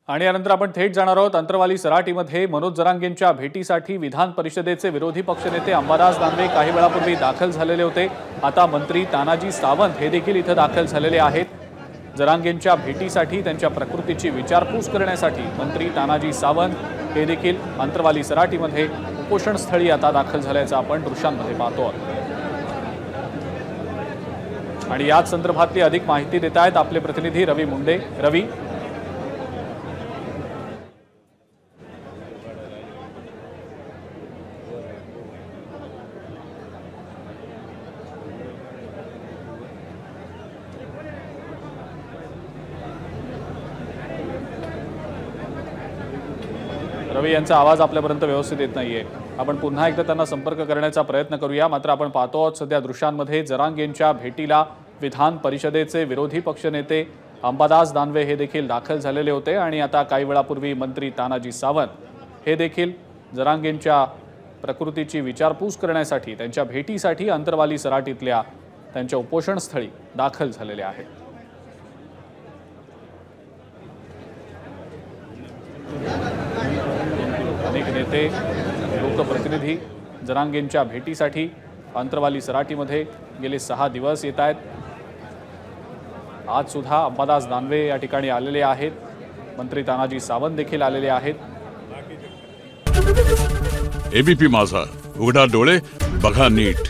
आणि यानंतर आपण थेट जाणार आहोत अंतरवाली सराटीमध्ये मनोज जरांगेंच्या भेटीसाठी विधान परिषदेचे विरोधी पक्षनेते अंबादास दानवे काही वेळापूर्वी दाखल झालेले होते। आता मंत्री तानाजी सावंत हे देखील इथे दाखल झालेले आहेत। जरांगेंच्या भेटीसाठी त्यांच्या प्रकृतीची विचारपूस करण्यासाठी मंत्री तानाजी सावंत हे देखील अंतरवाली सराटीमध्ये उपोषणस्थळी आता दाखल झाल्याचं आपण दृश्यांमध्ये पाहतो आहोत। आणि याच संदर्भातली अधिक माहिती देत आहेत आपले प्रतिनिधी रवी मुंडे। रवी, रवी यांचा आवाज आपल्यापर्यंत व्यवस्थित येत नाहीये। आपण पुन्हा एकदा त्यांना संपर्क करण्याचा प्रयत्न करूया। मात्र आपण पाहतो आहोत सध्या दृश्यांमध्ये जरांगेंच्या भेटीला विधान परिषदेचे विरोधी पक्षनेते अंबादास दानवे हे देखील दाखल झालेले होते आणि आता काही वेळापूर्वी मंत्री तानाजी सावंत हे देखील जरांगेंच्या प्रकृतीची विचारपूस करण्यासाठी त्यांच्या भेटीसाठी अंतरवाली सराटीतल्या त्यांच्या उपोषणस्थळी दाखल झालेले आहेत। अनेक नेते लोकप्रतिनिधी जरांगेंच्या भेटीसाठी अंतरवाली सराटीमध्ये गेले 6 दिवस येत आहेत। आज सुद्धा अंबादास दानवे या ठिकाणी आलेले आहेत। मंत्री तानाजी सावंत देखील आलेले आहेत। एबीपी माझा, उघडा डोळे बघा नीट।